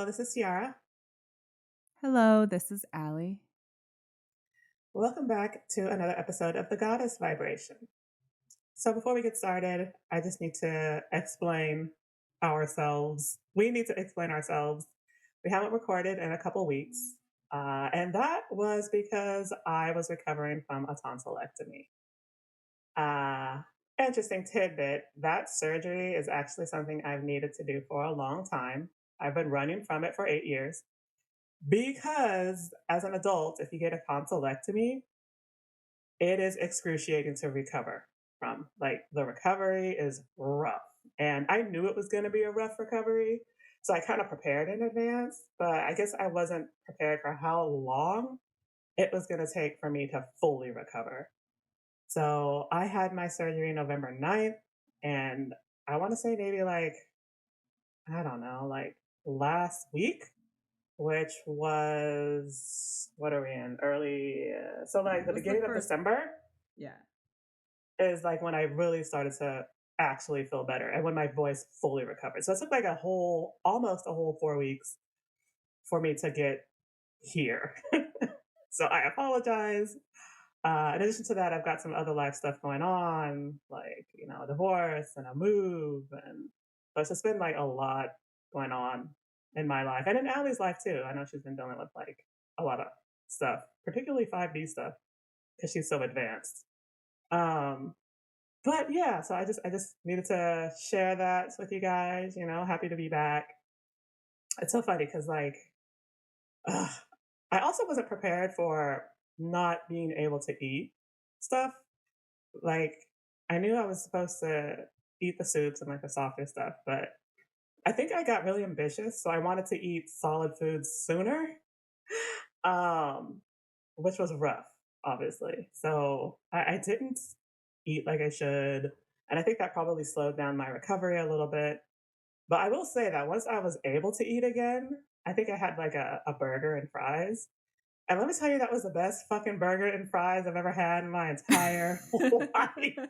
Hello, this is Tiarra. Hello, this is Allie. Welcome back to another episode of the Goddess Vibration. So, before we get started, I just need to explain ourselves. We need to explain ourselves. We haven't recorded in a couple weeks, and that was because I was recovering from a tonsillectomy. Uh, Interesting tidbit, that surgery is actually something I've needed to do for a long time. I've been running from it for 8 years. Because as an adult, if you get a tonsillectomy, it is excruciating to recover from. Like the recovery is rough. And I knew it was going to be a rough recovery. So I kind of prepared in advance, but I guess I wasn't prepared for how long it was going to take for me to fully recover. So I had my surgery November 9th, and I want to say maybe like, I don't know, like last week, which was what are we in early so like the Was the beginning of first, December yeah. is like when I really started to actually feel better and when my voice fully recovered. So it took like a whole almost a whole 4 weeks for me to get here. So I apologize. In addition to that, I've got some other life stuff going on, like a divorce and a move, and so it's just been like a lot going on in my life and in Allie's life too. I know she's been dealing with like a lot of stuff, particularly 5D stuff, because she's so advanced. Um, but yeah, so I just needed to share that with you guys. Happy to be back. It's so funny because ugh, I also wasn't prepared for not being able to eat stuff. Like, I knew I was supposed to eat the soups and like the softer stuff, but I think I got really ambitious, so I wanted to eat solid foods sooner, um, which was rough, obviously. So I didn't eat like I should, and I think that probably slowed down my recovery a little bit. But I will say that once I was able to eat again, I think I had like a burger and fries. And let me tell you, that was the best fucking burger and fries I've ever had in my entire life.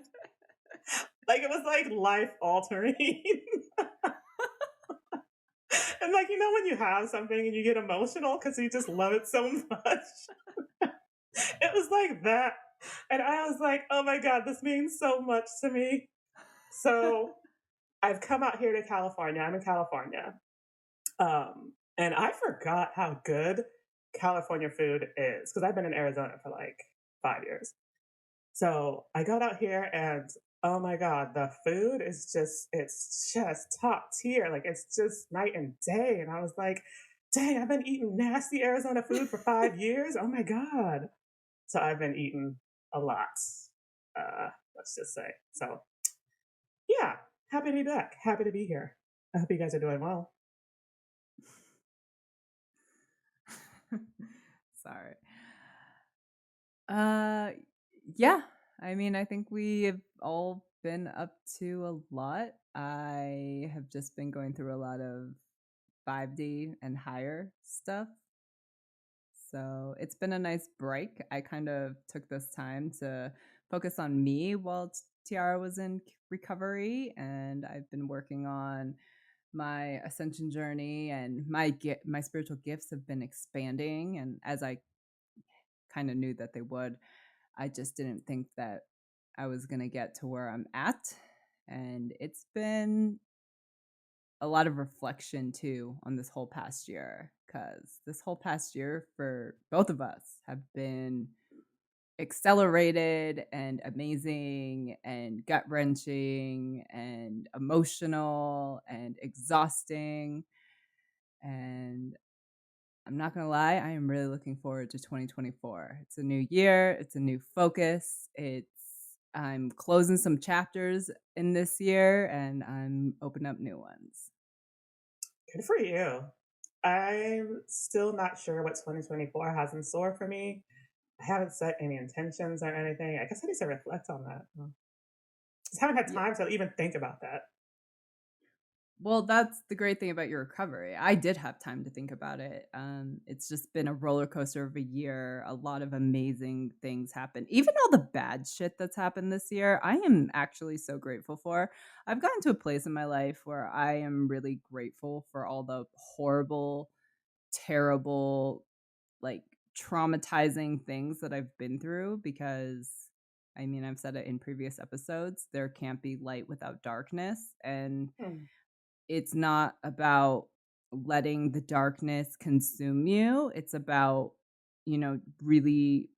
Like it was like life altering. And like when you have something and you get emotional because you just love it so much. It was like that. And I was like, oh my God, this means so much to me. So I've come out here to California. I'm in California. And I forgot how good California food is because I've been in Arizona for like 5 years. So I got out here and oh my God, the food is it's just top tier. Like it's just night and day. And I was like, dang, I've been eating nasty Arizona food for 5 years. Oh my God. So I've been eating a lot. Let's just say. So yeah, happy to be back. Happy to be here. I hope you guys are doing well. Sorry. Uh yeah. I mean, I think we have all been up to a lot. I have just been going through a lot of 5D and higher stuff. So, it's been a nice break. I kind of took this time to focus on me while Tiara was in recovery, and I've been working on my ascension journey, and my spiritual gifts have been expanding, and as I kind of knew that they would, I just didn't think that I was going to get to where I'm at, and it's been a lot of reflection too on this whole past year, cuz this whole past year for both of us have been accelerated and amazing and gut wrenching and emotional and exhausting. And I'm not going to lie, I am really looking forward to 2024. It's a new year, it's a new focus. I'm closing some chapters in this year and I'm opening up new ones. Good for you. I'm still not sure what 2024 has in store for me. I haven't set any intentions or anything. I guess I need to reflect on that. Just haven't had Yeah. time to even think about that. Well, that's the great thing about your recovery. I did have time to think about it. It's just been a roller coaster of a year. A lot of amazing things happened. Even all the bad shit that's happened this year, I am actually so grateful for. I've gotten to a place in my life where I am really grateful for all the horrible, terrible, like traumatizing things that I've been through because I mean, I've said it in previous episodes, there can't be light without darkness. And Hmm. it's not about letting the darkness consume you. It's about, really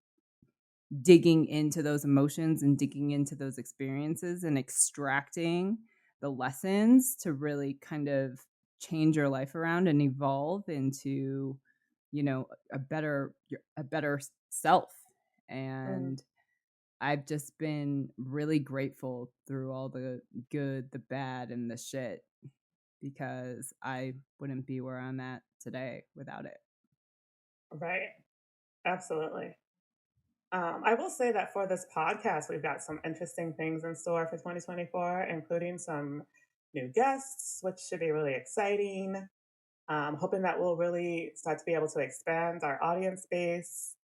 digging into those emotions and digging into those experiences and extracting the lessons to really kind of change your life around and evolve into, a better self. Mm. And I've just been really grateful through all the good, the bad, and the shit because I wouldn't be where I'm at today without it. Right. Absolutely. I will say that for this podcast, we've got some interesting things in store for 2024, including some new guests, which should be really exciting. Hoping that we'll really start to be able to expand our audience base.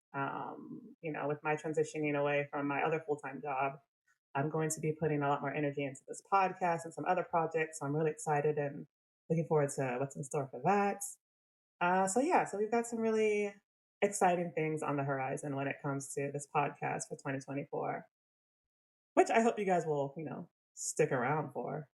With my transitioning away from my other full time job, I'm going to be putting a lot more energy into this podcast and some other projects. So I'm really excited and looking forward to what's in store for that. So we've got some really exciting things on the horizon when it comes to this podcast for 2024, which I hope you guys will, stick around for.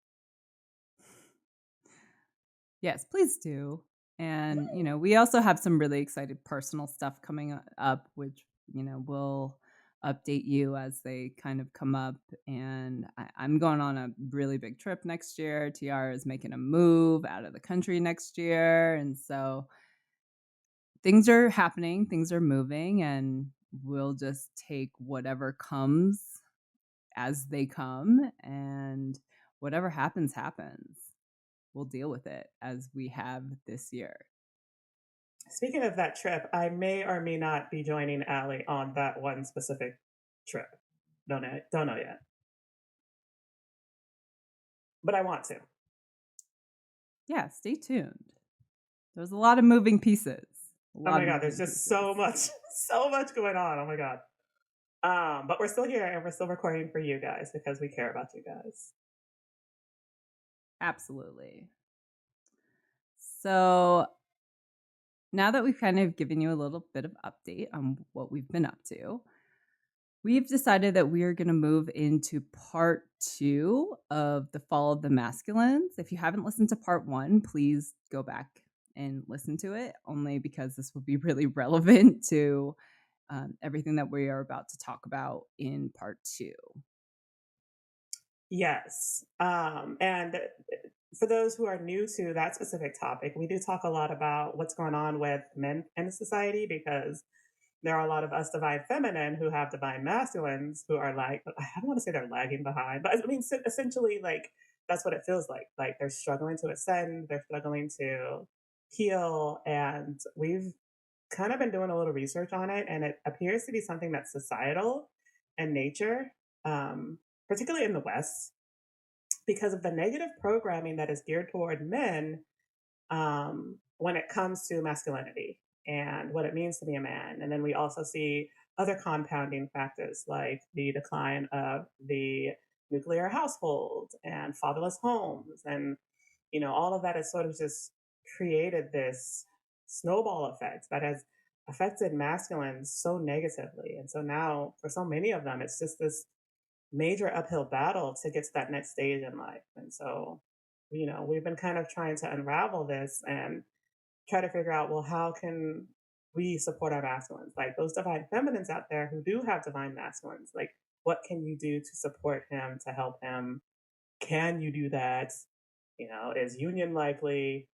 Yes, please do. And, we also have some really excited personal stuff coming up, which, we'll update you as they kind of come up. And I'm going on a really big trip next year. Tiara is making a move out of the country next year. And so things are happening, things are moving, and we'll just take whatever comes as they come. And whatever happens, happens. We'll deal with it as we have this year. Speaking of that trip, I may or may not be joining Allie on that one specific trip. Don't know yet, but I want to. Yeah, stay tuned. There's a lot of moving pieces. A Oh lot my of god, there's moving just pieces. so much, so much going on. Oh my god. But we're still here and we're still recording for you guys because we care about you guys. Absolutely. So now that we've kind of given you a little bit of update on what we've been up to, we've decided that we are going to move into part 2 of the Fall of the Masculines. If you haven't listened to part 1, please go back and listen to it, only because this will be really relevant to everything that we are about to talk about in part 2. Yes. And for those who are new to that specific topic, we do talk a lot about what's going on with men in society because there are a lot of us divine feminine who have divine masculines who are like, I don't want to say they're lagging behind, but I mean, essentially, like, that's what it feels like. Like, they're struggling to ascend, they're struggling to heal. And we've kind of been doing a little research on it, and it appears to be something that's societal and nature, um, particularly in the West, because of the negative programming that is geared toward men when it comes to masculinity and what it means to be a man. And then we also see other compounding factors like the decline of the nuclear household and fatherless homes. And, all of that has sort of just created this snowball effect that has affected masculines so negatively. And so now, for so many of them, it's just this major uphill battle to get to that next stage in life. And so, we've been kind of trying to unravel this and try to figure out, well, how can we support our masculines? Like those divine feminines out there who do have divine masculines, like what can you do to support him, to help him? Can you do that? Is union likely?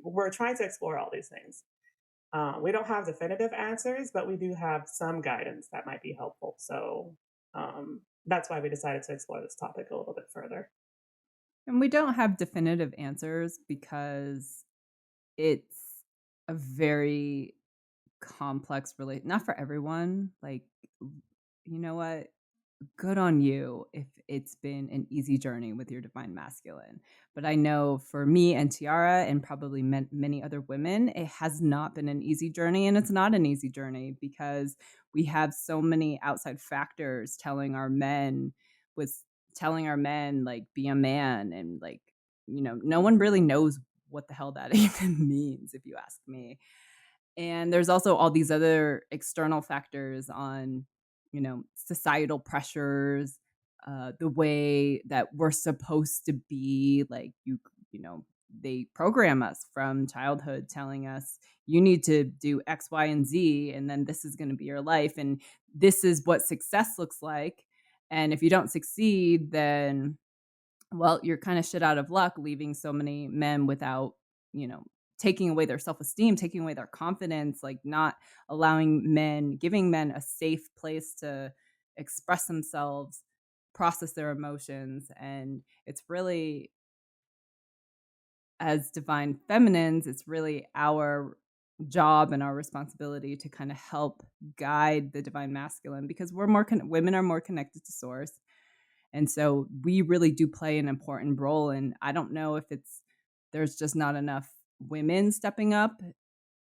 We're trying to explore all these things. We don't have definitive answers, but we do have some guidance that might be helpful. So that's why we decided to explore this topic a little bit further. And we don't have definitive answers because it's a very complex relate not for everyone. Like, you know what? good on you if it's been an easy journey with your divine masculine. But I know for me and Tiara and probably many other women, it has not been an easy journey. And it's not an easy journey because we have so many outside factors with telling our men, like, be a man. And, like, no one really knows what the hell that even means, if you ask me. And there's also all these other external factors on, societal pressures, the way that we're supposed to be. Like, you know, they program us from childhood telling us you need to do X, Y, and Z, and then this is going to be your life, and this is what success looks like. And if you don't succeed, then, well, you're kind of shit out of luck, leaving so many men without, you know, taking away their self-esteem, taking away their confidence, like not giving men a safe place to express themselves, process their emotions. And it's really, as divine feminines, it's really our job and our responsibility to kind of help guide the divine masculine, because women are more connected to source. And so we really do play an important role. And I don't know if there's just not enough women stepping up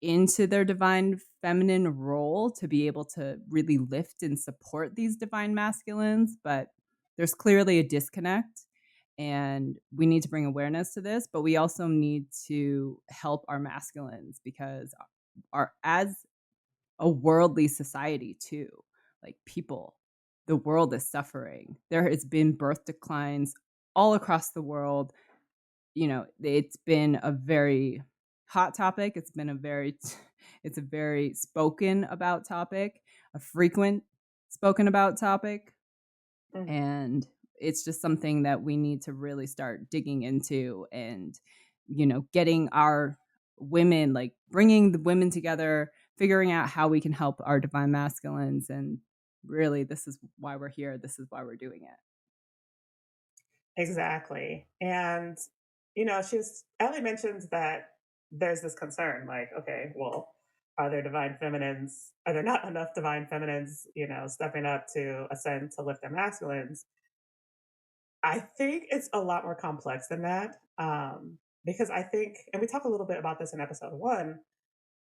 into their divine feminine role to be able to really lift and support these divine masculines. But there's clearly a disconnect. And we need to bring awareness to this, but we also need to help our masculines, because as a worldly society too, like, people, the world is suffering. There has been birth declines all across the world. It's been a very hot topic. It's a very spoken about topic, a frequent spoken about topic. Mhm. And it's just something that we need to really start digging into, and getting our women, like, bringing the women together, figuring out how we can help our divine masculines. And really, this is why we're here, this is why we're doing it. Exactly. And, Ellie mentions that there's this concern like, okay, well, are there not enough divine feminines, stepping up to ascend to lift their masculines? I think it's a lot more complex than that. Because I think, and we talk a little bit about this in episode one,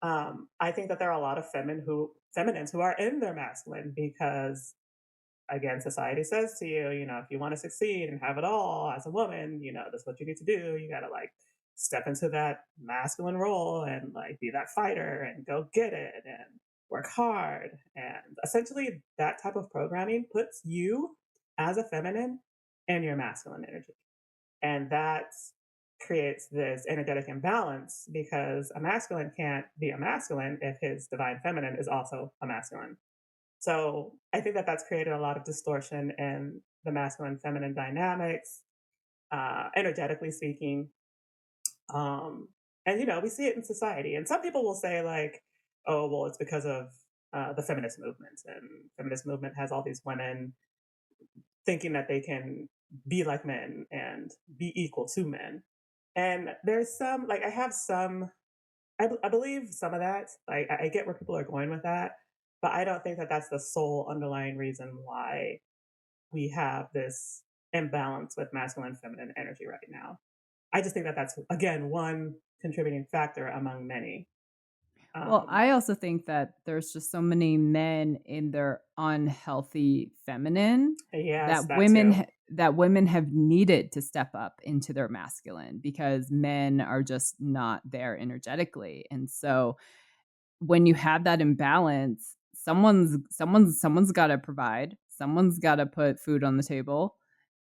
I think that there are a lot of feminines who are in their masculine because, again, society says to you, if you want to succeed and have it all as a woman, that's what you need to do. You got to, like, step into that masculine role and, like, be that fighter and go get it and work hard. And essentially, that type of programming puts you as a feminine in your masculine energy. And that creates this energetic imbalance because a masculine can't be a masculine if his divine feminine is also a masculine. So I think that that's created a lot of distortion in the masculine feminine dynamics, energetically speaking. And, we see it in society. And some people will say, like, oh, well, it's because of the feminist movement. And feminist movement has all these women thinking that they can be like men and be equal to men. And there's some, like, I believe some of that. Like, I get where people are going with that, but I don't think that that's the sole underlying reason why we have this imbalance with masculine and feminine energy right now. I just think that that's, again, one contributing factor among many. Well, Um, I also think that there's just so many men in their unhealthy feminine yes, that that too. women have needed to step up into their masculine, because men are just not there energetically. And so when you have that imbalance, someone's got to provide, someone's got to put food on the table.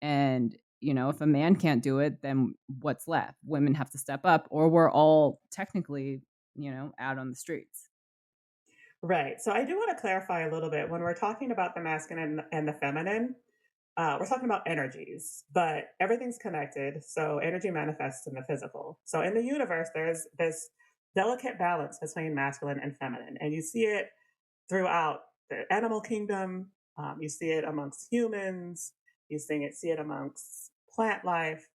And if a man can't do it, then what's left? Women have to step up, or we're all technically, out on the streets. Right. So I do want to clarify a little bit when we're talking about the masculine and the feminine. We're talking about energies, but everything's connected. So energy manifests in the physical. So in the universe, there's this delicate balance between masculine and feminine, and you see it throughout the animal kingdom. You see it amongst humans. You see it amongst plant life.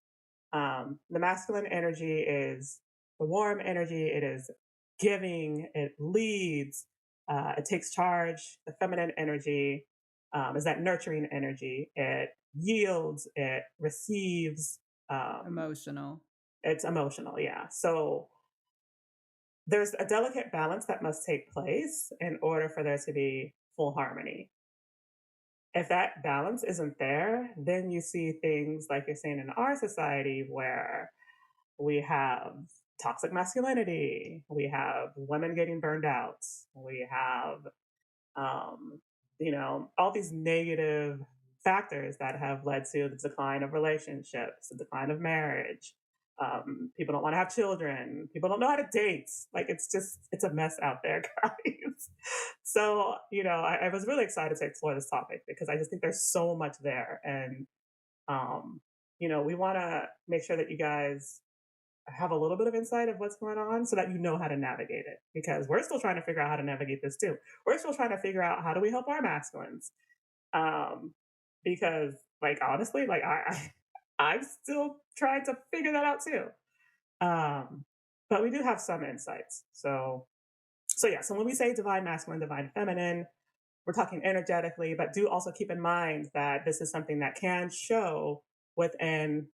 The masculine energy is the warm energy. It is giving. It leads. It takes charge. The feminine energy is that nurturing energy. It yields, it receives, um, Emotional. it's emotional, yeah. So there's a delicate balance that must take place in order for there to be full harmony. If that balance isn't there, then you see things like you're saying in our society where we have toxic masculinity, we have women getting burned out, we have um, all these negative factors that have led to the decline of relationships, the decline of marriage. People don't want to have children. People don't know how to date. Like it's a mess out there, guys. So, I was really excited to explore this topic because I just think there's so much there. And, we want to make sure that you guys have a little bit of insight of what's going on so that you know how to navigate it because we're still trying to figure out how to navigate this too. We're still trying to figure out how do we help our masculines. Um, because like honestly, like I'm still trying to figure that out too. But we do have some insights. So yeah, so when we say divine masculine, divine feminine, we're talking energetically, but do also keep in mind that this is something that can show within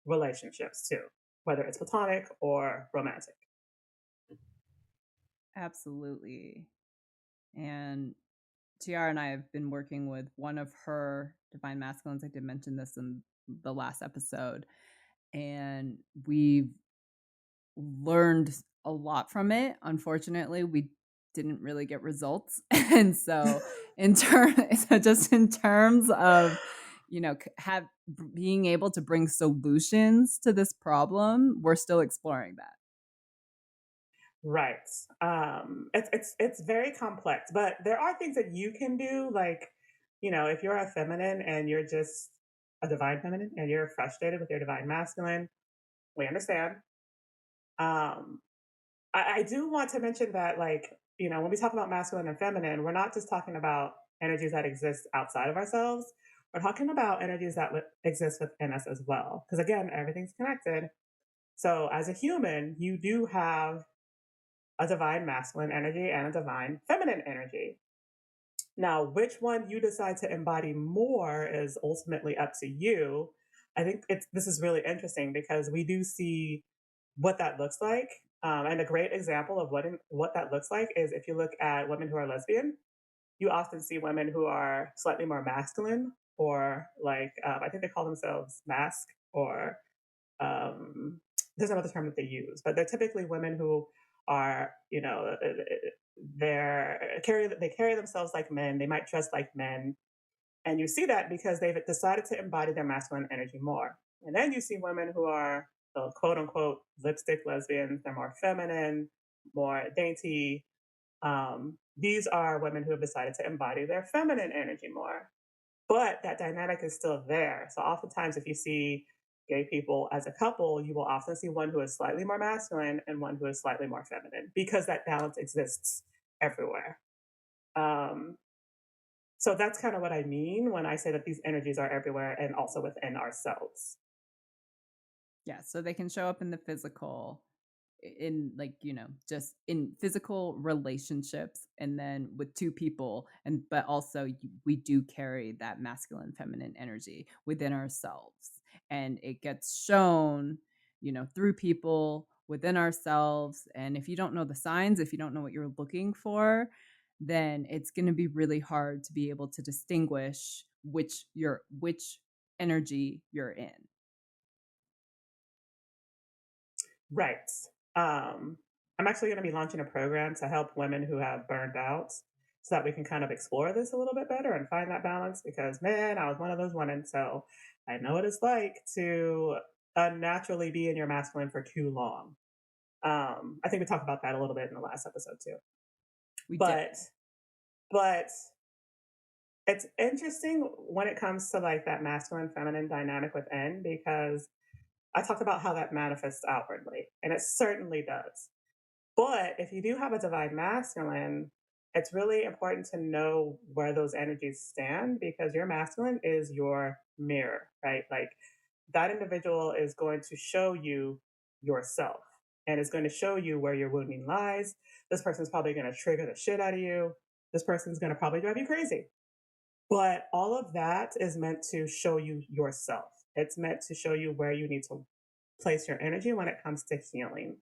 relationships too, whether it's platonic or romantic. Absolutely. And Tiara and I have been working with one of her divine masculines. I did mention this in the last episode. And we've learned a lot from it. Unfortunately, we didn't really get results. And so just in terms of, have being able to bring solutions to this problem, we're still exploring that. Right. It's very complex, but there are things that you can do. Like, if you're a feminine and you're just a divine feminine and you're frustrated with your divine masculine, we understand. Um, I do want to mention that, like, when we talk about masculine and feminine, we're not just talking about energies that exist outside of ourselves. We're talking about energies that exist within us as well. Because again, everything's connected. So as a human, you do have a divine masculine energy and a divine feminine energy. Now, which one you decide to embody more is ultimately up to you. I think this is really interesting because we do see what that looks like. And a great example of what that looks like is if you look at women who are lesbian, you often see women who are slightly more masculine, or like I think they call themselves mask, or um, there's another term that they use, but they're typically women who are, they carry themselves like men. They might dress like men, and you see that because they've decided to embody their masculine energy more. And then you see women who are the quote unquote lipstick lesbians. They're more feminine, more dainty. These are women who have decided to embody their feminine energy more. But that dynamic is still there. So oftentimes, if you see gay people as a couple, you will often see one who is slightly more masculine and one who is slightly more feminine because that balance exists everywhere. Um, so that's kind of what I mean when I say that these energies are everywhere and also within ourselves. Yeah, so they can show up in the physical, in like, just in physical relationships, and then with two people, and but also we do carry that masculine feminine energy within ourselves, and it gets shown, through people within ourselves. And if you don't know the signs, if you don't know what you're looking for, then it's going to be really hard to be able to distinguish which energy you're in. Right. I'm actually going to be launching a program to help women who have burned out so that we can kind of explore this a little bit better and find that balance because, man, I was one of those women. So I know what it's like to unnaturally be in your masculine for too long. I think we talked about that a little bit in the last episode too. We did. But it's interesting when it comes to like that masculine feminine dynamic within because I talked about how that manifests outwardly, and it certainly does. But if you do have a divine masculine, it's really important to know where those energies stand because your masculine is your mirror, right? Like that individual is going to show you yourself and it's going to show you where your wounding lies. This person's probably going to trigger the shit out of you. This person's going to probably drive you crazy. But all of that is meant to show you yourself. It's meant to show you where you need to place your energy when it comes to healing.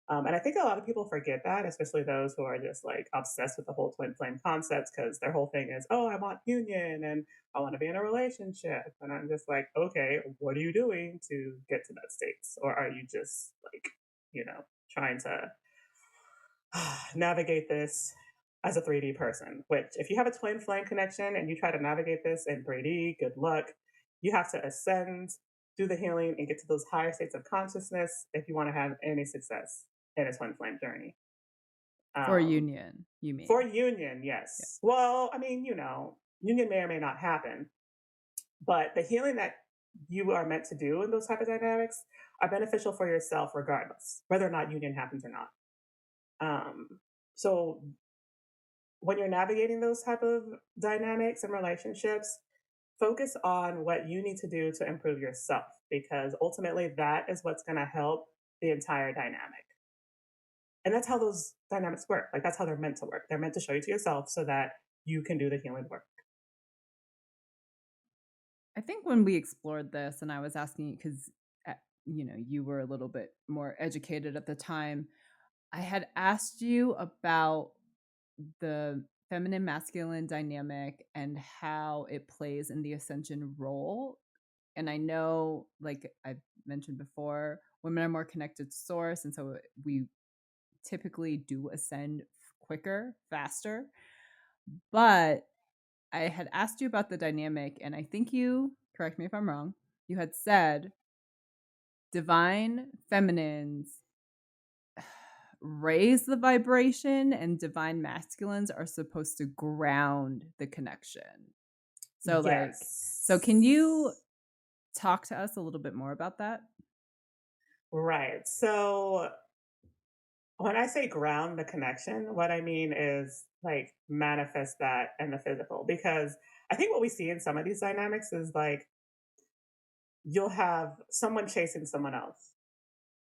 And I think a lot of people forget that, especially those who are just like obsessed with the whole twin flame concepts because their whole thing is, oh, I want union and I want to be in a relationship. And I'm just like, okay, what are you doing to get to that state? Or are you just like, trying to navigate this as a 3D person? Which, if you have a twin flame connection and you try to navigate this in 3D, good luck. You have to ascend, do the healing, and get to those higher states of consciousness if you want to have any success in a twin flame journey. For Um, union, you for mean? union, Yeah. yes. Well, I mean, union may or may not happen, but the healing that you are meant to do in those type of dynamics are beneficial for yourself regardless, whether or not union happens or not. So when you're navigating those type of dynamics and relationships, focus on what you need to do to improve yourself because ultimately that is what's going to help the entire dynamic. And that's how those dynamics work. Like that's how they're meant to work. They're meant to show you to yourself so that you can do the healing work. I think when we explored this, and I was asking because you were a little bit more educated at the time, I had asked you about the feminine masculine dynamic and how it plays in the ascension role. And I know, like I've mentioned before, women are more connected to source, and so we typically do ascend quicker, faster. But I had asked you about the dynamic, and I think you, correct me if I'm wrong, you had said divine feminines raise the vibration and divine masculines are supposed to ground the connection. So can you Yes. talk to us a little bit more about that? Right. So when I say ground the connection, what I mean is like manifest that in the physical. Because I think what we see in some of these dynamics is like you'll have someone chasing someone else.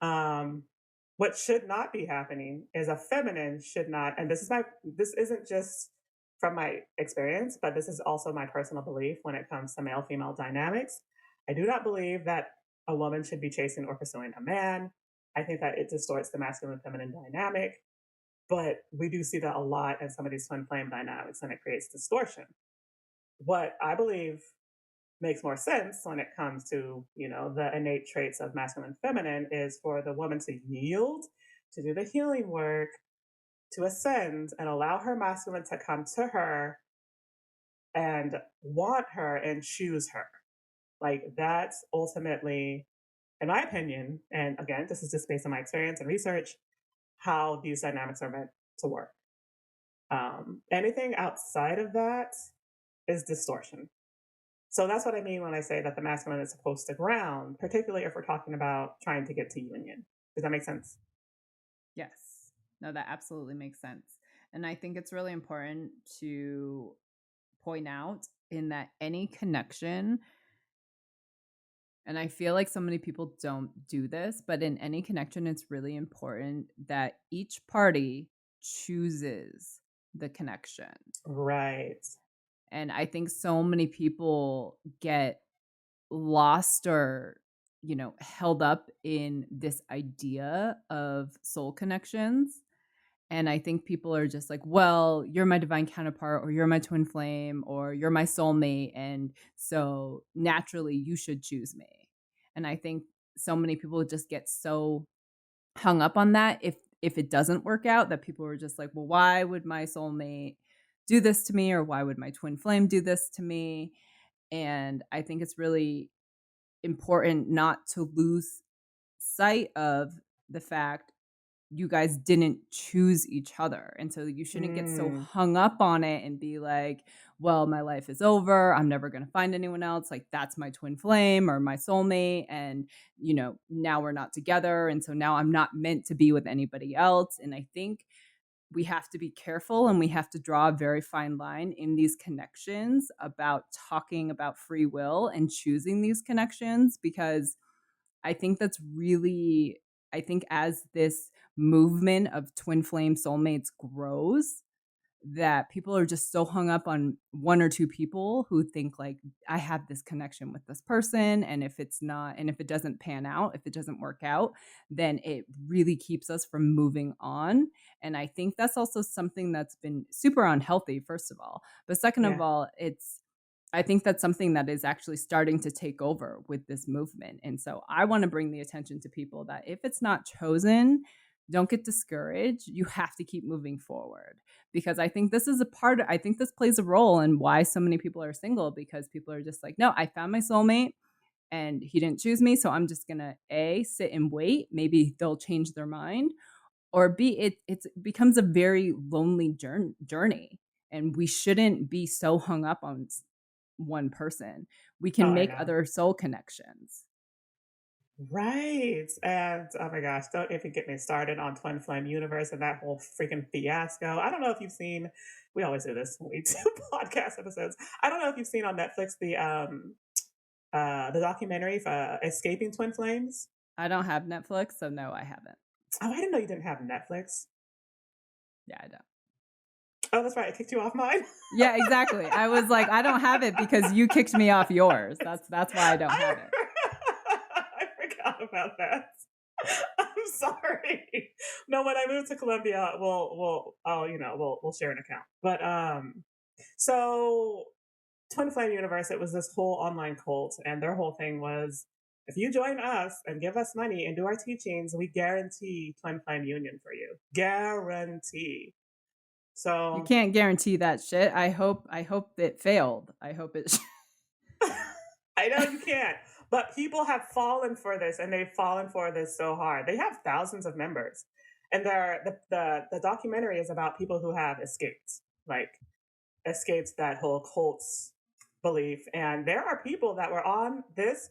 Um, what should not be happening is a feminine should not, and this isn't just from my experience, but this is also my personal belief when it comes to male female dynamics. I do not believe that a woman should be chasing or pursuing a man. I think that it distorts the masculine feminine dynamic, but we do see that a lot in some of these twin flame dynamics and it creates distortion. What I believe makes more sense when it comes to the innate traits of masculine and feminine is for the woman to yield, to do the healing work, to ascend and allow her masculine to come to her and want her and choose her. Like that's ultimately, in my opinion, and again this is just based on my experience and research, how these dynamics are meant to work. Anything outside of that is distortion. So that's what I mean when I say that the masculine is supposed to ground, particularly if we're talking about trying to get to union. Does that make sense? Yes. No, that absolutely makes sense. And I think it's really important to point out in that any connection, and I feel like so many people don't do this, but in any connection, it's really important that each party chooses the connection. Right. And I think so many people get lost or, held up in this idea of soul connections. And I think people are just like, well, you're my divine counterpart, or you're my twin flame, or you're my soulmate. And so naturally, you should choose me. And I think so many people just get so hung up on that if it doesn't work out, that people are just like, well, why would my soulmate do this to me, or why would my twin flame do this to me? And I think it's really important not to lose sight of the fact you guys didn't choose each other. And so you shouldn't get so Mm, hung up on it and be like, well, my life is over. I'm never going to find anyone else. Like, that's my twin flame or my soulmate. And, now we're not together. And so now I'm not meant to be with anybody else. And I think we have to be careful and we have to draw a very fine line in these connections about talking about free will and choosing these connections, because I think that's really, I think as this movement of twin flame soulmates grows, that people are just so hung up on one or two people who think like, I have this connection with this person, and if it's not, and if it doesn't pan out, if it doesn't work out, then it really keeps us from moving on. And I think that's also something that's been super unhealthy, first of all. But second of Yeah. all, I think that's something that is actually starting to take over with this movement. And so I want to bring the attention to people that if it's not chosen, don't get discouraged. You have to keep moving forward, because I think this is I think this plays a role in why so many people are single, because people are just like, no, I found my soulmate and he didn't choose me. So I'm just going to A, sit and wait. Maybe they'll change their mind. Or B, it becomes a very lonely journey. And we shouldn't be so hung up on one person. We Oh, can I make know. other soul connections. Right. And oh my gosh, don't even get me started on Twin Flame Universe and that whole freaking fiasco. I don't know if you've seen, we always do this when we do podcast episodes. I don't know if you've seen on Netflix the documentary for Escaping Twin Flames. I don't have Netflix, so no, I haven't. Oh, I didn't know you didn't have Netflix. Yeah, I don't. Oh, that's right. I kicked you off mine. Yeah, exactly. I was like, I don't have it because you kicked me off yours. That's why I don't have it. I forgot about that. I'm sorry. No, when I move to Colombia, we'll share an account. But so Twin Flame Universe, it was this whole online cult, and their whole thing was, if you join us and give us money and do our teachings, we guarantee Twin Flame Union for you. Guarantee. You So can't guarantee that shit. I hope it failed. I hope it I know you can't, but people have fallen for this, and they've fallen for this so hard. They have thousands of members, and the documentary is about people who have escaped, like escaped that whole cult's belief. And there are people that were on this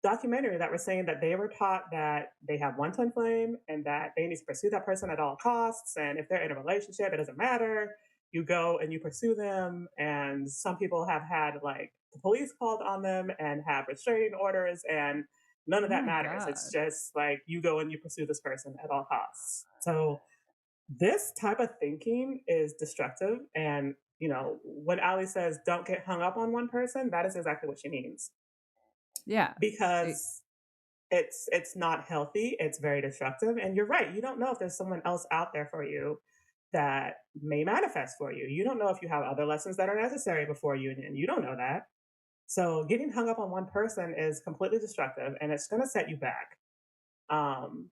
documentary that were saying that they were taught that they have one twin flame and that they need to pursue that person at all costs. And if they're in a relationship, it doesn't matter. You go and you pursue them. And some people have had like the police called on them and have restraining orders, and none of Oh that my matters. It's god. just like you go and you pursue this person at all costs. So this type of thinking is destructive. And when Ali says don't get hung up on one person, that is exactly what she means, Yeah. It, because it's not healthy. It's very destructive. And you're right. You don't know if there's someone else out there for you that may manifest for you. You don't know if you have other lessons that are necessary before union. You don't know that. So getting hung up on one person is completely destructive, and it's going to set you back. Um,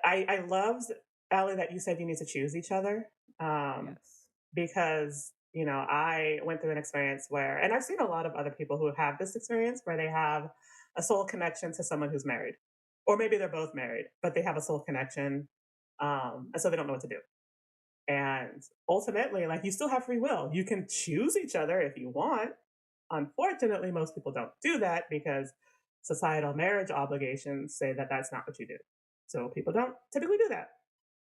I loved, Allie, that you said you need to choose each other, yes. because I went through an experience where, and I've seen a lot of other people who have this experience where they have a soul connection to someone who's married, or maybe they're both married, but they have a soul connection, and so they don't know what to do. And ultimately, like, you still have free will. You can choose each other if you want. Unfortunately, most people don't do that because societal marriage obligations say that that's not what you do. So people don't typically do that.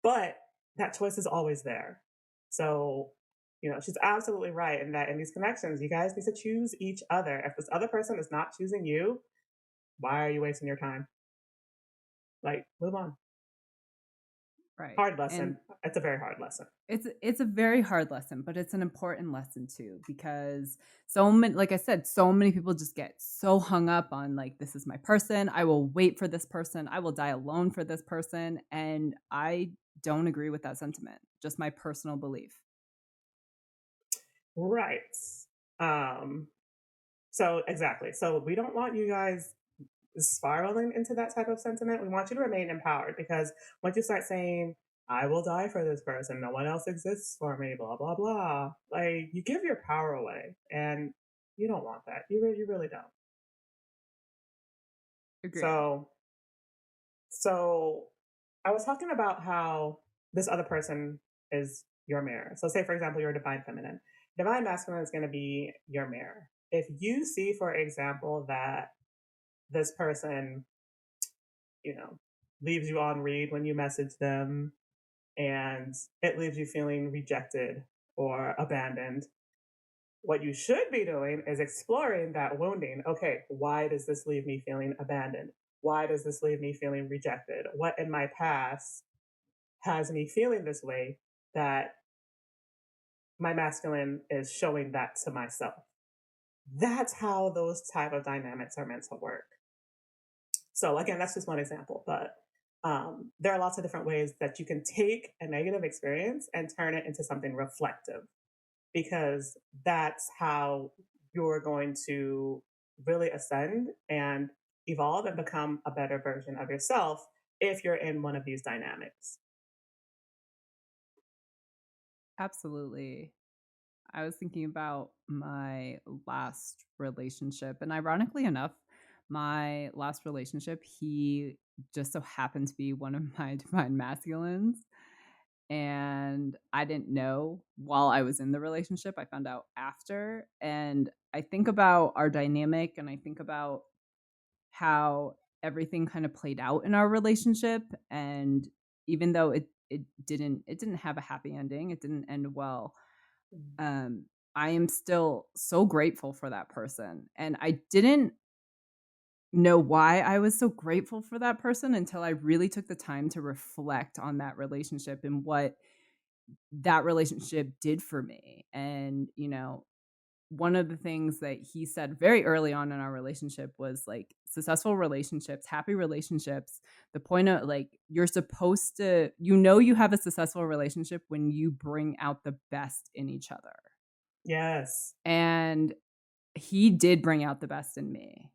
But that choice is always there. So, she's absolutely right in that in these connections, you guys need to choose each other. If this other person is not choosing you, why are you wasting your time? Like, move on. Right. Hard And lesson. It's a very hard lesson. it's a very hard lesson, but it's an important lesson too, because so many, like I said, so many people just get so hung up on like, this is my person. I will wait for this person. I will die alone for this person. And I don't agree with that sentiment. Just my personal belief. Right. Um, so exactly. So we don't want you guys spiraling into that type of sentiment. We want you to remain empowered, because once you start saying, I will die for this person, no one else exists for me, blah, blah, blah, like, you give your power away. And you don't want that. You really don't. Agreed. So, so I was talking about how this other person is your mirror. So, say, for example, you're a divine feminine. Divine masculine is going to be your mirror. If you see, for example, that this person, you know, leaves you on read when you message them, and it leaves you feeling rejected or abandoned, what you should be doing is exploring that wounding. Okay, why does this leave me feeling abandoned? Why does this leave me feeling rejected? What in my past has me feeling this way that my masculine is showing that to myself. That's how those type of dynamics are meant to work. So again, that's just one example, but there are lots of different ways that you can take a negative experience and turn it into something reflective, because that's how you're going to really ascend and evolve and become a better version of yourself if you're in one of these dynamics. Absolutely. I was thinking about my last relationship, and ironically enough, my last relationship, he just so happened to be one of my divine masculines. And I didn't know while I was in the relationship. I found out after. And I think about our dynamic and I think about how everything kind of played out in our relationship. And even though it didn't have a happy ending, it didn't end well. Mm. um, I am still so grateful for that person. And I didn't know why I was so grateful for that person until I really took the time to reflect on that relationship and what that relationship did for me. And, one of the things that he said very early on in our relationship was like successful relationships, happy relationships. The point of like, you're supposed to, you have a successful relationship when you bring out the best in each other. Yes. And he did bring out the best in me.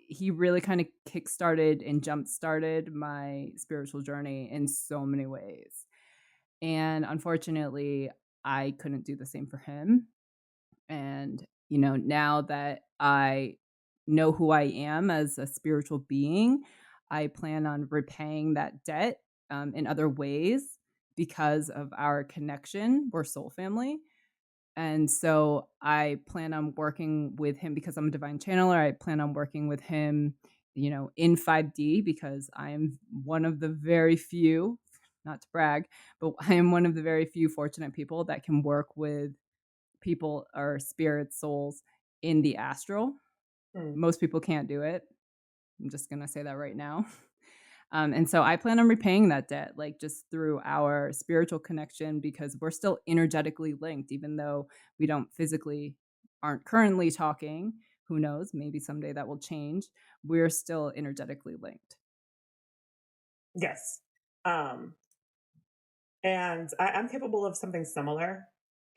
He really kind of kickstarted and jump started my spiritual journey in so many ways. And unfortunately, I couldn't do the same for him. And, now that I know who I am as a spiritual being, I plan on repaying that debt in other ways because of our connection. We're soul family. And so I plan on working with him because I'm a divine channeler. I plan on working with him, in 5D because I am one of the very few, not to brag, but I am one of the very few fortunate people that can work with people or spirits, souls in the astral. Mm. Most people can't do it. I'm just going to say that right now. And so I plan on repaying that debt, like just through our spiritual connection, because we're still energetically linked, even though we don't physically aren't currently talking. Who knows? Maybe someday that will change. We're still energetically linked. Yes. Um, and I'm capable of something similar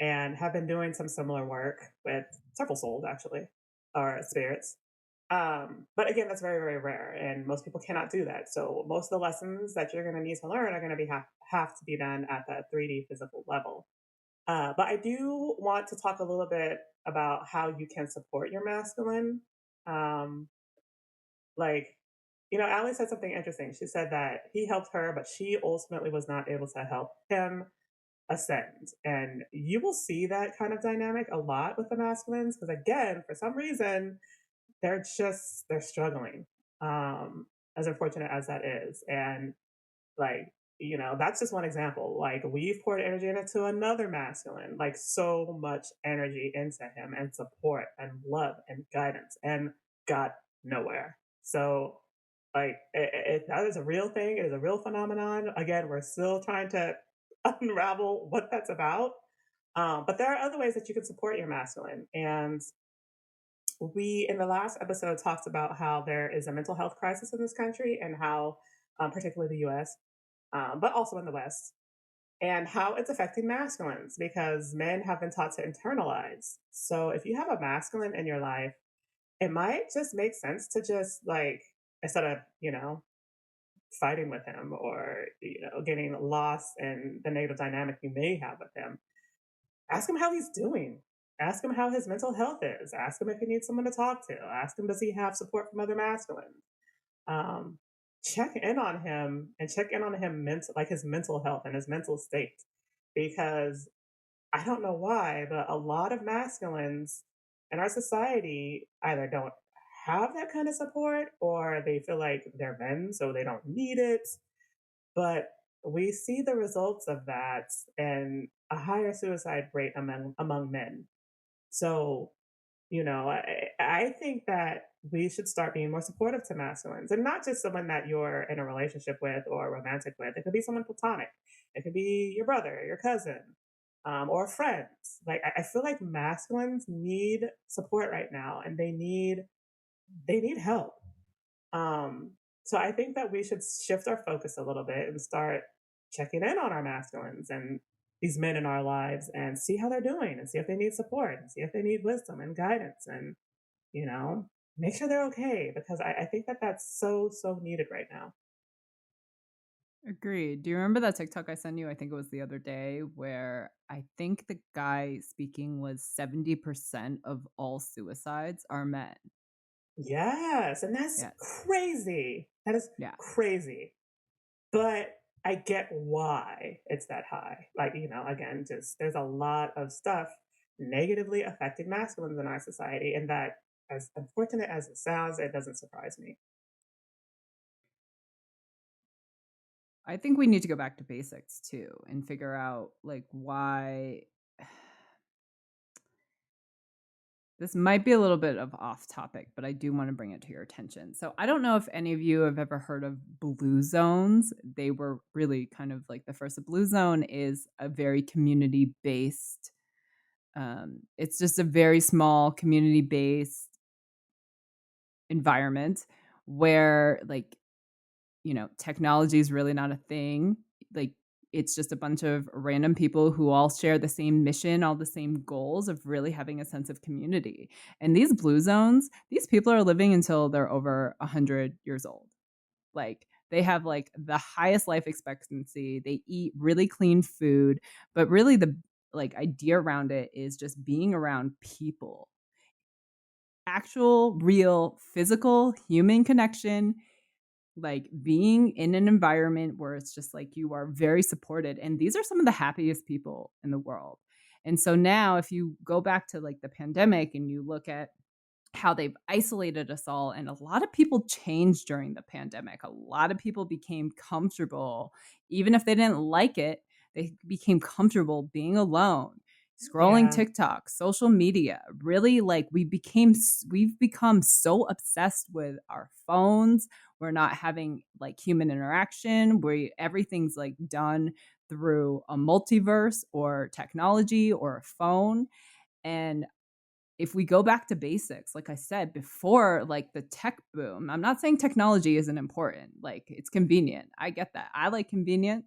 and have been doing some similar work with several souls, actually, or spirits. But again, that's very, very rare, and most people cannot do that. So most of the lessons that you're going to need to learn are going to have to be done at that 3D physical level. But I do want to talk a little bit about how you can support your masculine. Um, like, Allie said something interesting. She said that he helped her, but she ultimately was not able to help him ascend. And you will see that kind of dynamic a lot with the masculines because, again, for some reason, they're struggling, as unfortunate as that is. And like, that's just one example. Like, we've poured energy into another masculine, like so much energy into him and support and love and guidance, and got nowhere. So like, that is a real thing. It is a real phenomenon. Again, we're still trying to unravel what that's about. But there are other ways that you can support your masculine. And we, in the last episode, talked about how there is a mental health crisis in this country and how, particularly the US, but also in the West, and how it's affecting masculines because men have been taught to internalize. So if you have a masculine in your life, it might just make sense to just like, instead of, fighting with him or, getting lost in the negative dynamic you may have with him, ask him how he's doing. Ask him how his mental health is. Ask him if he needs someone to talk to. Ask him, does he have support from other masculines? Um, check in on him and check in on him like his mental health and his mental state. Because I don't know why, but a lot of masculines in our society either don't have that kind of support or they feel like they're men, so they don't need it. But we see the results of that and a higher suicide rate among men. So, I think that we should start being more supportive to masculines and not just someone that you're in a relationship with or romantic with. It could be someone platonic. It could be your brother, your cousin. or friends. Like I feel like masculines need support right now, and they need help. So I think that we should shift our focus a little bit and start checking in on our masculines and these men in our lives and see how they're doing and see if they need support and see if they need wisdom and guidance and, you know, make sure they're okay because I think that that's so, so needed right now. Agreed. Do you remember that TikTok I sent you? I think it was the other day where I think the guy speaking was 70% of all suicides are men. Yes. And that's Yes. crazy. That is Yeah. crazy. But I get why it's that high. Like, again, just there's a lot of stuff negatively affecting masculines in our society. And that, as unfortunate as it sounds, it doesn't surprise me. I think we need to go back to basics too and figure out like why this might be a little bit of off topic, but I do want to bring it to your attention. So, I don't know if any of you have ever heard of blue zones. They were really kind of like the first. A blue zone is a very community based, it's just a very small community based environment where like technology is really not a thing. Like, it's just a bunch of random people who all share the same mission, all the same goals of really having a sense of community. And these blue zones, these people are living until they're over 100 years old. Like, they have like the highest life expectancy. They eat really clean food, but really the like idea around it is just being around people. Actual, real, physical, human connection, like being in an environment where it's just like you are very supported, and these are some of the happiest people in the world. And so now if you go back to like the pandemic and you look at how they've isolated us all, and a lot of people changed during the pandemic. A lot of people became comfortable even if they didn't like it. They became comfortable being alone, scrolling Yeah. TikTok, social media. Really, like, we've become so obsessed with our phones. We're not having like human interaction. We Everything's like done through a multiverse or technology or a phone. And if we go back to basics, like I said before, like the tech boom, I'm not saying technology isn't important. Like, it's convenient. I get that. I like convenient.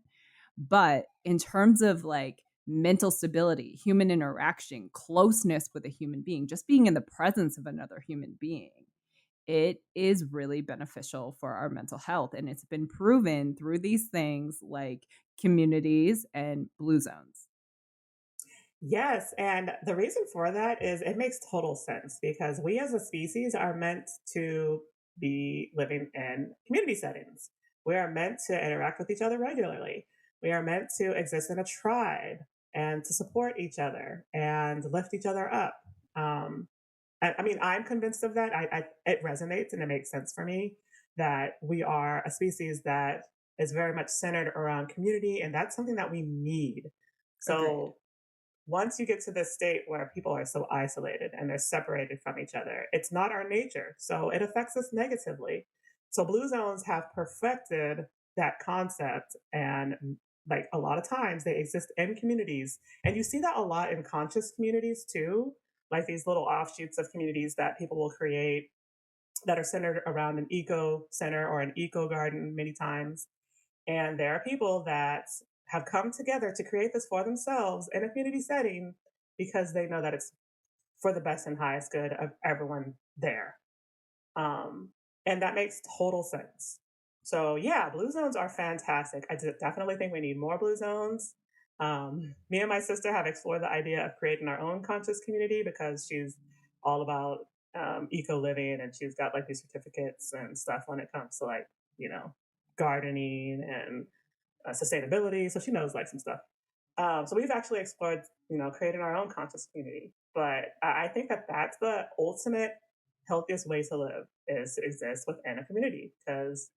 But in terms of like mental stability, human interaction, closeness with a human being, just being in the presence of another human being, it is really beneficial for our mental health. And it's been proven through these things like communities and blue zones. Yes, and the reason for that is it makes total sense because we as a species are meant to be living in community settings. We are meant to interact with each other regularly. We are meant to exist in a tribe and to support each other and lift each other up. Um, I mean, I'm convinced of that. It resonates and it makes sense for me that we are a species that is very much centered around community, and that's something that we need. Agreed. So once you get to this state where people are so isolated and they're separated from each other, it's not our nature. So it affects us negatively. So blue zones have perfected that concept. And like a lot of times they exist in communities. And you see that a lot in conscious communities too, like these little offshoots of communities that people will create that are centered around an eco center or an eco garden many times. And there are people that have come together to create this for themselves in a community setting because they know that it's for the best and highest good of everyone there. Um, and that makes total sense. So, yeah, blue zones are fantastic. Definitely think we need more blue zones. Me and my sister have explored the idea of creating our own conscious community because she's all about eco living and she's got like these certificates and stuff when it comes to like, you know, gardening and sustainability. So she knows like some stuff. So we've actually explored, creating our own conscious community. But I think that that's the ultimate healthiest way to live is to exist within a community because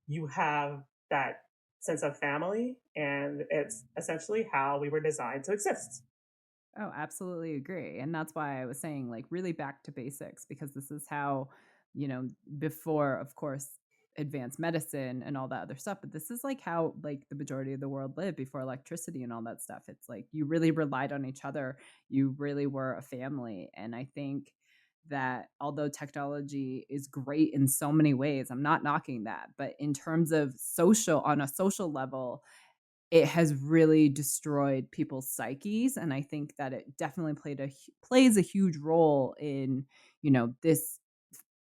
you have that sense of family and it's essentially how we were designed to exist. Oh, absolutely agree. And that's why I was saying, like, really back to basics, because this is how, before, of course. advanced medicine and all that other stuff, but this is like how like the majority of the world lived before electricity and all that stuff. It's like you really relied on each other. You really were a family. And I think that although technology is great in so many ways, I'm not knocking that, but in terms of social, on a social level, it has really destroyed people's psyches, and I think that it definitely plays a huge role in,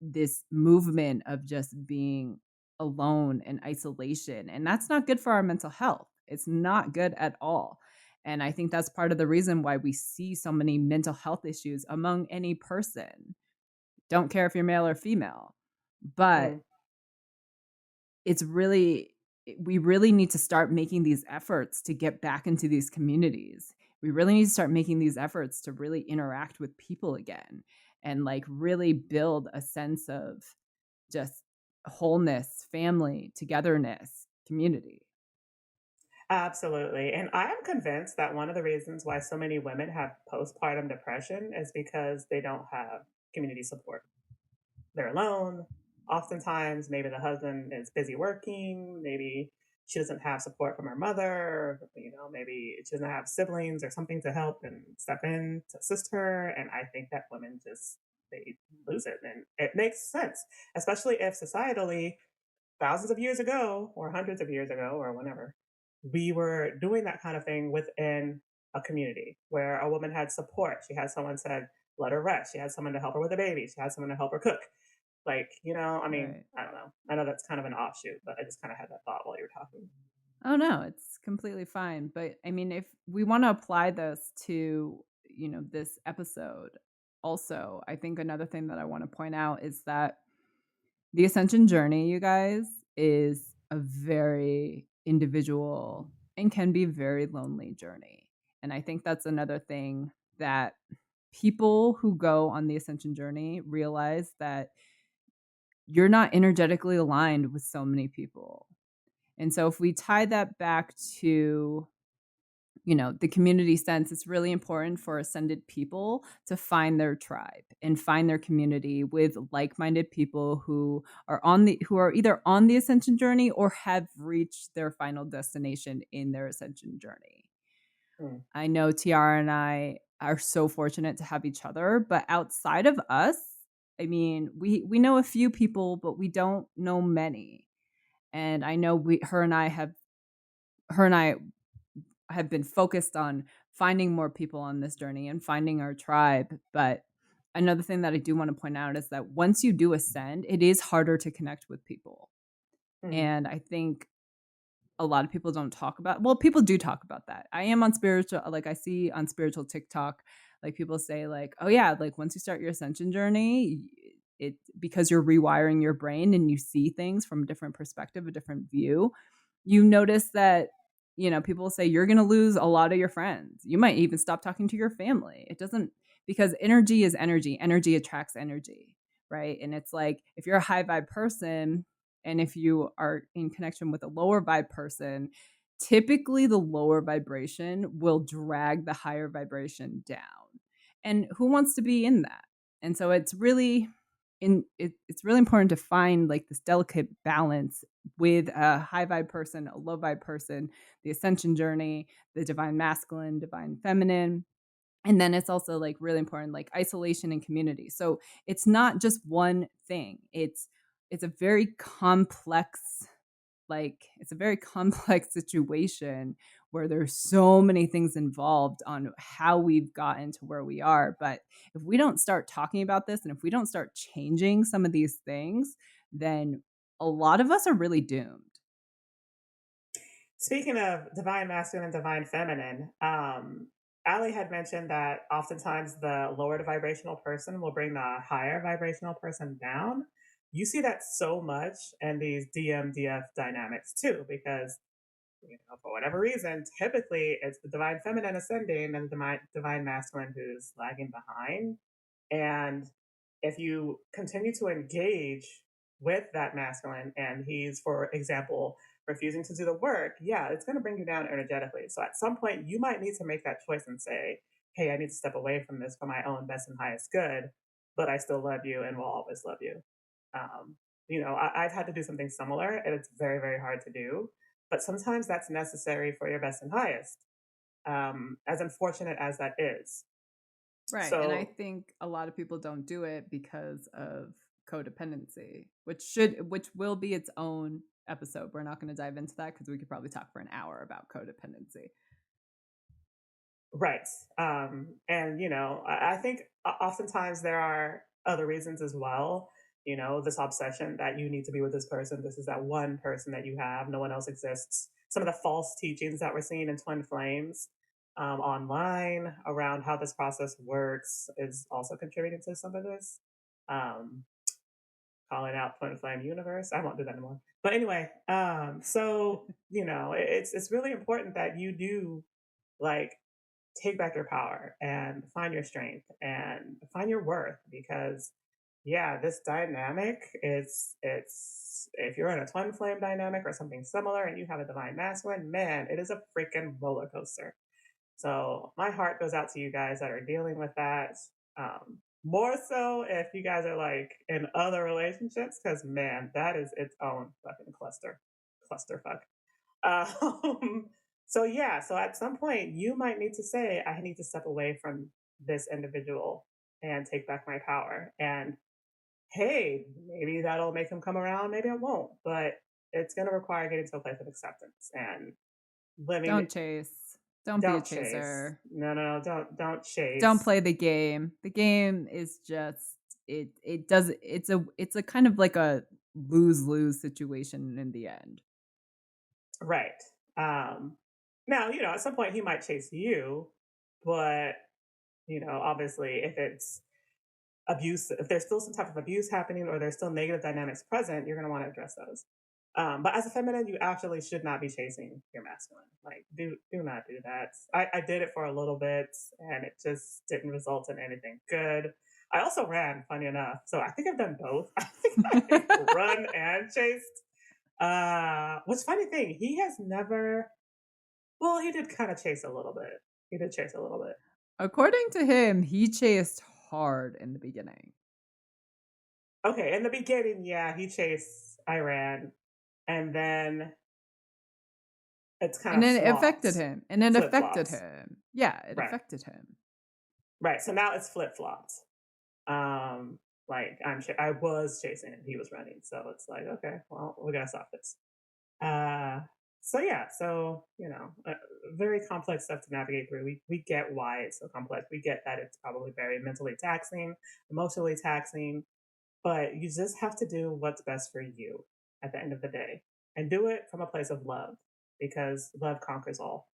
this movement of just being alone and isolation, and that's not good for our mental health. It's not good at all, and I think that's part of the reason why we see so many mental health issues among any person. Don't care if you're male or female, but Mm. it's really we really need to start making these efforts to get back into these communities. We really need to start making these efforts to really interact with people again and like really build a sense of just wholeness, family, togetherness, community. Absolutely. And I am convinced that one of the reasons why so many women have postpartum depression is because they don't have community support. They're alone. Oftentimes, maybe the husband is busy working. Maybe she doesn't have support from her mother. Maybe she doesn't have siblings or something to help and step in to assist her. And I think that women just they lose it, and it makes sense, especially if societally thousands of years ago or hundreds of years ago or whenever we were doing that kind of thing within a community where a woman had support. She had someone said, let her rest. She had someone to help her with a baby. She had someone to help her cook. Right. I don't know. I know that's kind of an offshoot, but I just kind of had that thought while you were talking. Oh no, it's completely fine. But I mean, if we want to apply this to, this episode, also, I think another thing that I want to point out is that the ascension journey, you guys, is a very individual and can be very lonely journey. And I think that's another thing that people who go on the ascension journey realize that you're not energetically aligned with so many people. And so if we tie that back to, the community sense, it's really important for ascended people to find their tribe and find their community with like-minded people who are either on the ascension journey or have reached their final destination in their ascension journey. Hmm. I know Tiara and I are so fortunate to have each other, but outside of us, I mean, we know a few people, but we don't know many. And I know we her and I have been focused on finding more people on this journey and finding our tribe. But another thing that I do want to point out is that once you do ascend, it is harder to connect with people. Hmm. And I think a lot of people don't talk about, well, people do talk about that. I am on spiritual, like I see on spiritual TikTok, like people say like, oh yeah, like once you start your ascension journey, it because you're rewiring your brain and you see things from a different perspective, a different view, you notice that, people say you're going to lose a lot of your friends. You might even stop talking to your family. It doesn't, because energy is energy. Energy attracts energy, right? And it's like if you're a high vibe person and if you are in connection with a lower vibe person, typically the lower vibration will drag the higher vibration down. And who wants to be in that? And so it's really important to find like this delicate balance with a high vibe person, a low vibe person, the ascension journey, the divine masculine, divine feminine. And then it's also like really important, like isolation and community. So it's not just one thing. It's a very complex, it's a very complex situation where there's so many things involved on how we've gotten to where we are. But if we don't start talking about this and if we don't start changing some of these things, then a lot of us are really doomed. Speaking of divine masculine and divine feminine, Ali had mentioned that oftentimes the lower the vibrational person will bring the higher vibrational person down. You see that so much in these DMDF dynamics too, because for whatever reason, typically it's the divine feminine ascending and the divine masculine who's lagging behind. And if you continue to engage with that masculine and he's, for example, refusing to do the work, yeah, it's going to bring you down energetically. So at some point, you might need to make that choice and say, hey, I need to step away from this for my own best and highest good, but I still love you and will always love you. Um, I've had to do something similar, and it's very, very hard to do. But sometimes that's necessary for your best and highest, as unfortunate as that is. Right. And I So, think a lot of people don't do it because of codependency, which will be its own episode. We're not going to dive into that because we could probably talk for an hour about codependency. right. And, I think oftentimes there are other reasons as well. This obsession that you need to be with this person. This is that one person that you have. No one else exists. Some of the false teachings that we're seeing in Twin Flames online around how this process works is also contributing to some of this. Um, Calling out Twin Flame Universe. I won't do that anymore. But anyway, so it's really important that you do like take back your power and find your strength and find your worth, because yeah, this dynamic is it's if you're in a twin flame dynamic or something similar and you have a divine masculine, man, it is a freaking roller coaster. So my heart goes out to you guys that are dealing with that. More so if you guys are like in other relationships, because man, that is its own fucking clusterfuck. Um, so yeah, so at some point you might need to say, I need to step away from this individual and take back my power. And hey, maybe that'll make him come around, maybe it won't, but it's going to require getting to a place of acceptance and living. Don't chase. Don't be a Don't chase. chaser. No, don't Don't chase. play the game. The game is just it does it's a kind of like a lose-lose situation in the end. Right. Um, Now, at some point he might chase you, but obviously if it's abuse, if there's still some type of abuse happening or there's still negative dynamics present, you're going to want to address those. But as a feminine, you actually should not be chasing your masculine. Like, do not do that. I did it for a little bit, and it just didn't result in anything good. I also ran, funny enough. So I think I've done both. I think I've run and chased. What's funny thing, he has never. Well, he did kind of chase a little bit. He did chase a little bit. According to him, he chased hard in the beginning. Okay, in the beginning, yeah, he chased. I ran, and then it's kind And of then it flopped, affected him. And it flip affected flopped. him. Yeah, it Right, affected him. right. So now it's flip flopped. Um, like I was chasing him, he was running. So it's like, okay, well, we gotta stop this. Uh, so yeah, so very complex stuff to navigate through. We get why it's so complex. We get that it's probably very mentally taxing, emotionally taxing, but you just have to do what's best for you at the end of the day, and do it from a place of love, because love conquers all.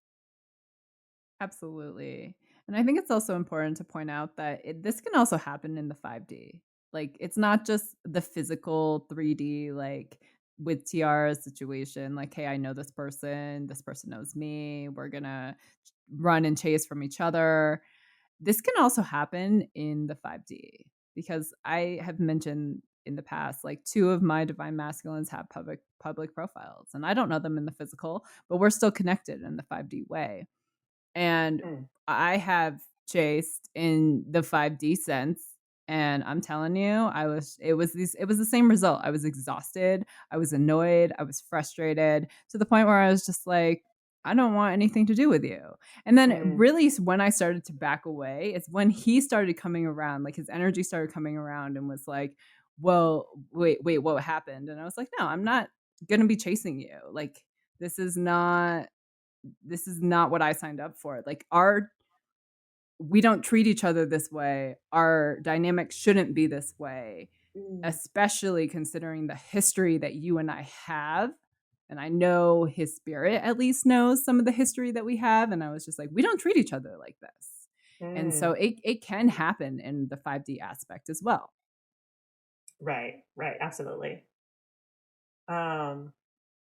Absolutely. And I think it's also important to point out that this can also happen in the 5D. Like, it's not just the physical 3D, like with Tiara's situation, like, hey, I know this person knows me, we're gonna run and chase from each other. This can also happen in the 5D because I have mentioned in the past, like two of my divine masculines have public profiles, and I don't know them in the physical, but we're still connected in the 5D way. And Mm, I have chased in the 5D sense, and I'm telling you, it was the same result. I was exhausted, I was annoyed, I was frustrated to the point where I was just like, I don't want anything to do with you. And then mm, really when I started to back away, it's when he started coming around, like his energy started coming around and was like, well, wait, what happened? And I was like, no, I'm not gonna be chasing you. Like, this is not this is not what I signed up for. Like, our we don't treat each other this way. Our dynamic shouldn't be this way, mm, especially considering the history that you and I have. And I know his spirit at least knows some of the history that we have. And I was just like, we don't treat each other like this. And so mm. it can happen in the 5D aspect as well. Right, right, absolutely. Um,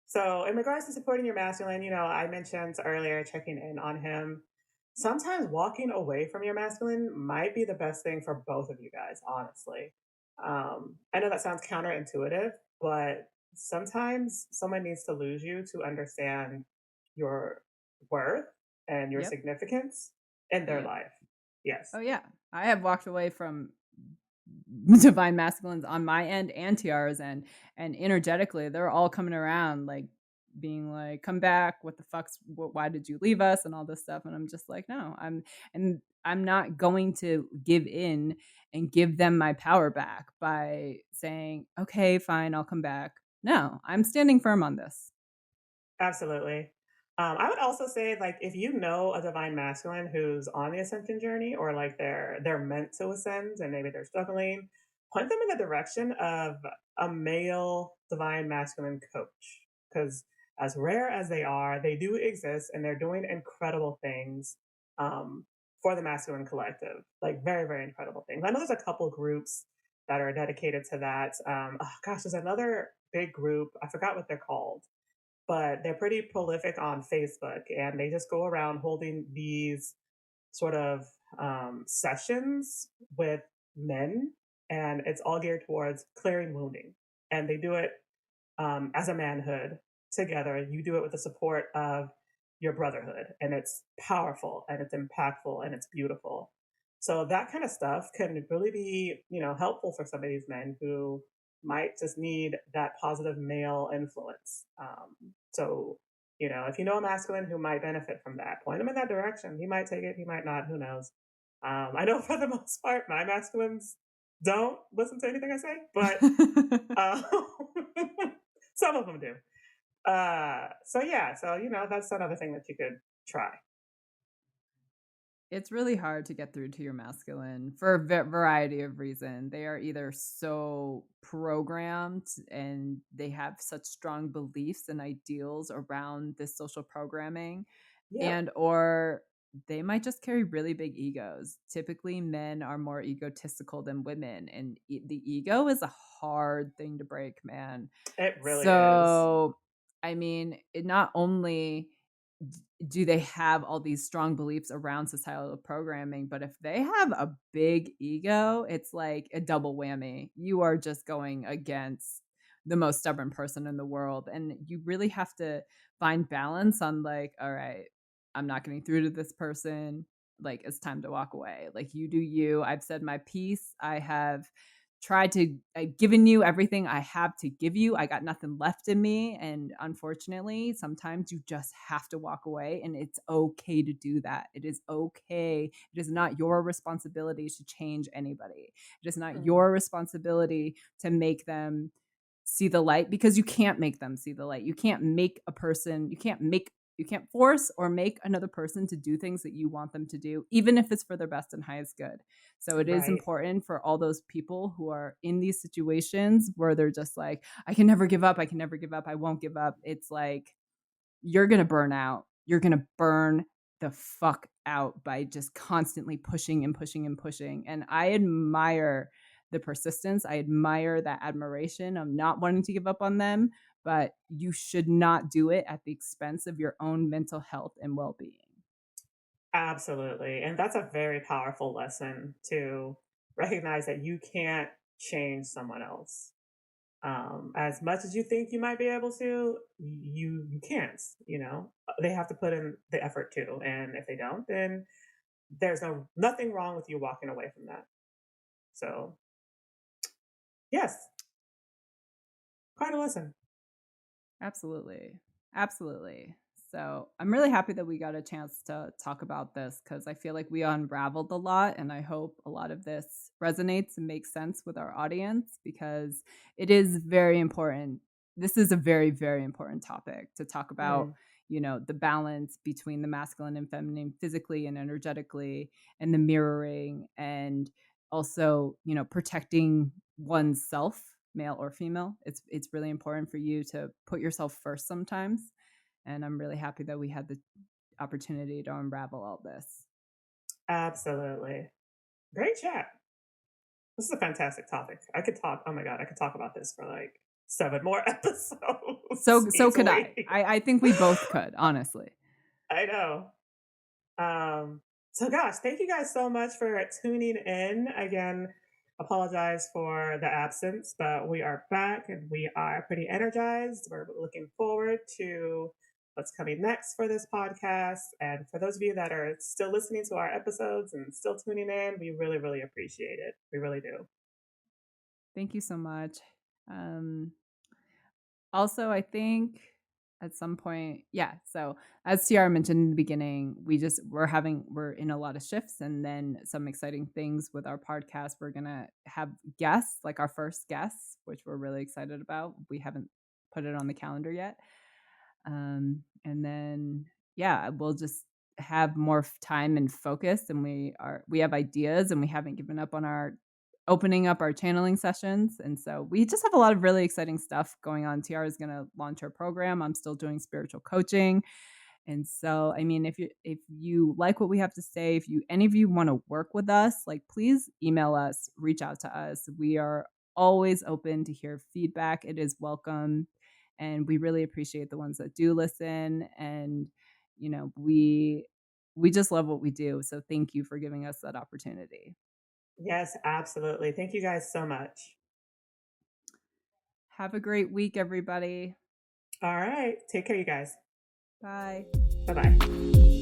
So, in regards to supporting your masculine, I mentioned earlier checking in on him. Sometimes walking away from your masculine might be the best thing for both of you guys, honestly. I know that sounds counterintuitive, but sometimes someone needs to lose you to understand your worth and your Yep. significance in their Yep. life. Yes. Oh, yeah. I have walked away from divine masculines on my end and Tiara's end, and energetically, they're all coming around, like, being like, "Come back, what the fuck's why did you leave us?" and all this stuff, and I'm just like, "No, I'm not going to give in and give them my power back by saying, "Okay, fine, I'll come back." No, I'm standing firm on this. Absolutely. I would also say, like, if you know a divine masculine who's on the ascension journey, or like they're meant to ascend and maybe they're struggling, point them in the direction of a male divine masculine coach. Because as rare as they are, they do exist and they're doing incredible things um, for the masculine collective. Like very, very incredible things. I know there's a couple groups that are dedicated to that. Oh gosh, there's another big group. I forgot what they're called, but they're pretty prolific on Facebook, and they just go around holding these sort of sessions with men, and it's all geared towards clearing wounding. And they do it as a manhood together. You do it with the support of your brotherhood, and it's powerful and it's impactful and it's beautiful. So that kind of stuff can really be, helpful for some of these men who might just need that positive male influence. So, if you know a masculine who might benefit from that, point him in that direction. He might take it, he might not, who knows. I know for the most part, my masculines don't listen to anything I say, but uh, some of them do. So yeah, so that's another thing that you could try. It's really hard to get through to your masculine for a variety of reasons. They are either so programmed and they have such strong beliefs and ideals around this social programming, Yep, and or they might just carry really big egos. Typically, men are more egotistical than women, and the ego is a hard thing to break, man. it really is. So, I mean, it not only do they have all these strong beliefs around societal programming, but if they have a big ego, it's like a double whammy. You are just going against the most stubborn person in the world, and you really have to find balance on, like, all right, I'm not getting through to this person, like, it's time to walk away. Like, you do you. I've said my piece. I've given you everything I have to give you. I got nothing left in me. And unfortunately, sometimes you just have to walk away, and it's okay to do that. It is okay. It is not your responsibility to change anybody. It is not Mm, your responsibility to make them see the light, because you can't make them see the light. You can't make a person, you can't force or make another person to do things that you want them to do, even if it's for their best and highest good. So it is right. important for all those people who are in these situations where they're just like, I can never give up. I can never give up. I won't give up. It's like, you're going to burn out. You're going to burn the fuck out by just constantly pushing and pushing and pushing. And I admire the persistence. I admire that admiration of not wanting to give up on them, but you should not do it at the expense of your own mental health and well being. Absolutely. And that's a very powerful lesson to recognize that you can't change someone else. As much as you think you might be able to, you can't. They have to put in the effort too, and if they don't, then there's nothing wrong with you walking away from that. So yes, quite a lesson. Absolutely. Absolutely. So I'm really happy that we got a chance to talk about this, because I feel like we unraveled a lot, and I hope a lot of this resonates and makes sense with our audience, because it is very important. This is a very, very important topic to talk about, Mm, the balance between the masculine and feminine physically and energetically, and the mirroring, and also, protecting oneself, male or female. It's really important for you to put yourself first sometimes. And I'm really happy that we had the opportunity to unravel all this. absolutely. Great chat. This is a fantastic topic. I could talk. Oh my god, I could talk about this for like 7 more episodes So could I. easily. I think we both could, honestly. I know. So gosh, thank you guys so much for tuning in. Again, apologize for the absence, but we are back and we are pretty energized. We're looking forward to what's coming next for this podcast. And for those of you that are still listening to our episodes and still tuning in, we really, really appreciate it. We really do. Thank you so much. Um, Also, I think at some point, yeah. So as Tiara mentioned in the beginning, we're in a lot of shifts, and then some exciting things with our podcast. We're gonna have guests, like our first guests, which we're really excited about. We haven't put it on the calendar yet. And then yeah, we'll just have more time and focus, and we have ideas, and we haven't given up on our opening up our channeling sessions. And so we just have a lot of really exciting stuff going on. Tiara is going to launch her program. I'm still doing spiritual coaching. And so, I mean, if you like what we have to say, if you any of you want to work with us, like please email us, reach out to us. We are always open to hear feedback. It is welcome. And we really appreciate the ones that do listen. And, we just love what we do. So thank you for giving us that opportunity. Yes, absolutely. Thank you guys so much. Have a great week, everybody. All right. Take care, you guys. Bye. Bye bye.